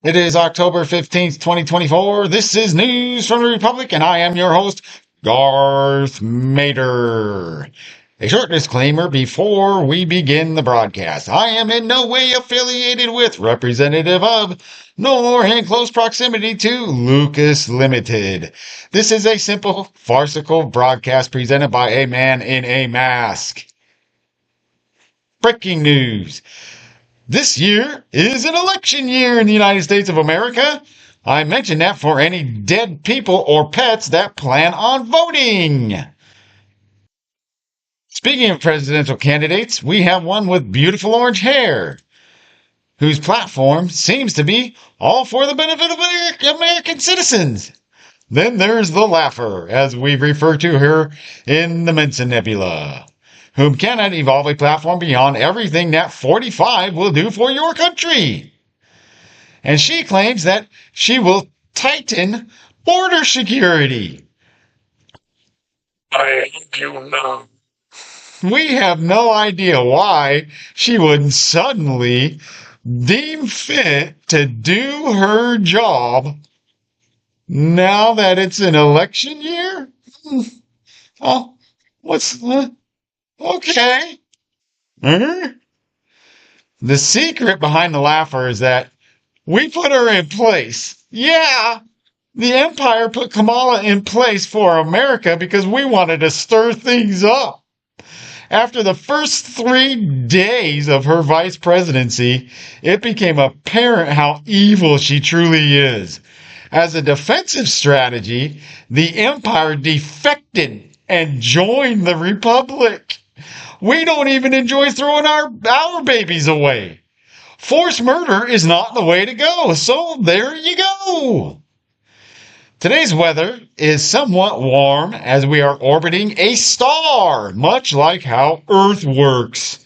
It is October 15th, 2024. This is News from the Republic, and I am your host, Garth Mater. A short disclaimer before we begin the broadcast. I am in no way affiliated with, representative of, nor in close proximity to Lucas Limited. This is a simple, farcical broadcast presented by a man in a mask. Breaking news. This year is an election year in the United States of America. I mention that for any dead people or pets that plan on voting. Speaking of presidential candidates, we have one with beautiful orange hair, whose platform seems to be all for the benefit of American citizens. Then there's the laugher, as we refer to her in the Mensa Nebula, whom cannot evolve a platform beyond everything that 45 will do for your country. And she claims that she will tighten border security. I hope you know. We have no idea why she would suddenly deem fit to do her job now that it's an election year. Oh, what's okay? The secret behind the laugher is that we put her in place. Yeah, the Empire put Kamala in place for America because we wanted to stir things up. After the first 3 days of her vice presidency, it became apparent how evil she truly is. As a defensive strategy, the Empire defected and joined the Republic. We don't even enjoy throwing our babies away. Forced murder is not the way to go, so there you go. Today's weather is somewhat warm as we are orbiting a star, much like how Earth works.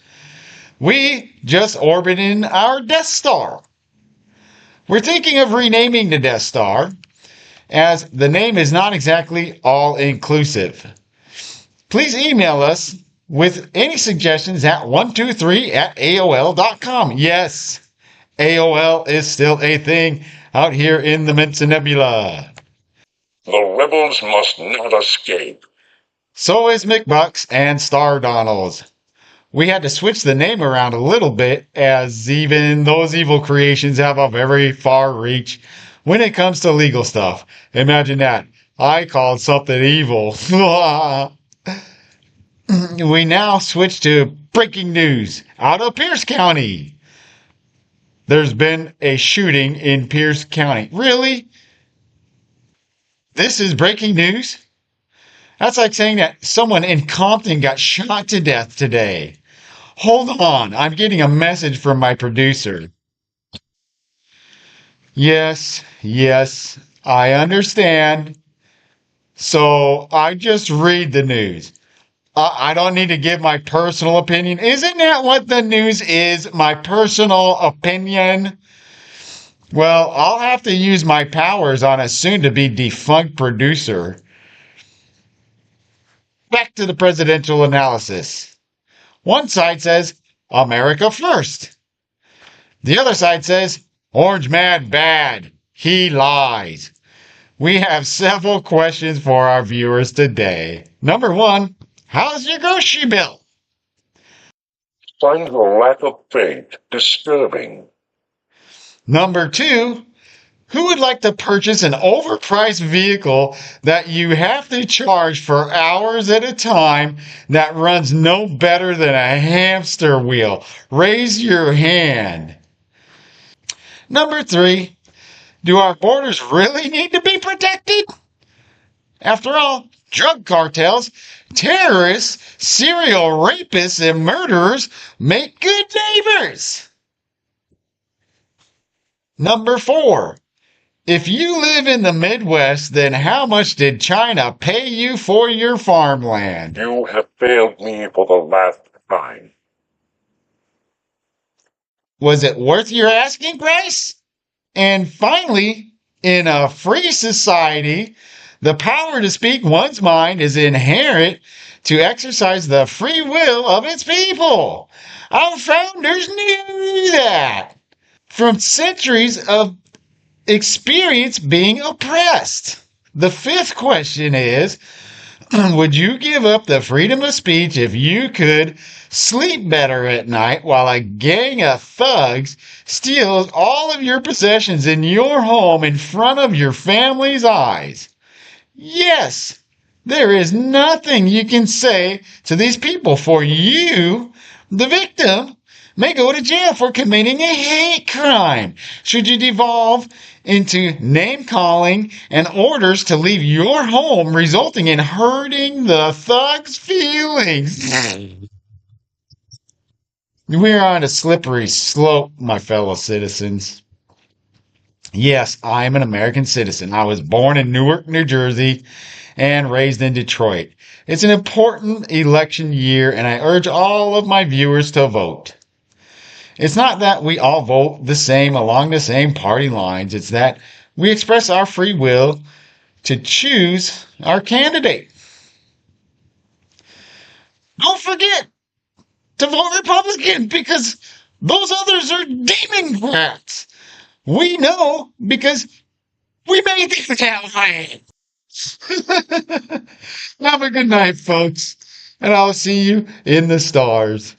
We just orbited our Death Star. We're thinking of renaming the Death Star, as the name is not exactly all-inclusive. Please email us with any suggestions at 123@AOL.com. Yes, AOL is still a thing out here in the Mensa Nebula. The rebels must not escape. So is McBucks and Star Donalds. We had to switch the name around a little bit, as even those evil creations have a very far reach when it comes to legal stuff. Imagine that. I called something evil. We now switch to breaking news out of Pierce County. There's been a shooting in Pierce County. Really? This is breaking news? That's like saying that someone in Compton got shot to death today. Hold on, I'm getting a message from my producer. Yes, I understand. So I just read the news. I don't need to give my personal opinion. Isn't that what the news is? My personal opinion? Well, I'll have to use my powers on a soon-to-be defunct producer. Back to the presidential analysis. One side says, America first. The other side says, Orange man bad. He lies. We have several questions for our viewers today. Number one, how's your grocery bill? Find the lack of faith disturbing. Number two, who would like to purchase an overpriced vehicle that you have to charge for hours at a time that runs no better than a hamster wheel? Raise your hand. Number three, do our borders really need to be protected? After all, drug cartels, terrorists, serial rapists, and murderers make good neighbors. Number four, if you live in the Midwest, then how much did China pay you for your farmland? You have failed me for the last time. Was it worth your asking price? And finally, in a free society, the power to speak one's mind is inherent to exercise the free will of its people. Our founders knew that. From centuries of experience being oppressed. The fifth question is, would you give up the freedom of speech if you could sleep better at night while a gang of thugs steals all of your possessions in your home in front of your family's eyes? Yes, there is nothing you can say to these people, for you, the victim, may go to jail for committing a hate crime should you devolve into name calling and orders to leave your home, resulting in hurting the thug's feelings. We're on a slippery slope, my fellow citizens. Yes, I'm an American citizen. I was born in Newark, New Jersey, and raised in Detroit. It's an important election year, and I urge all of my viewers to vote. It's not that we all vote the same along the same party lines, it's that we express our free will to choose our candidate. Don't forget to vote Republican because those others are Democrats. We know because we made this that way. Have a good night, folks, and I'll see you in the stars.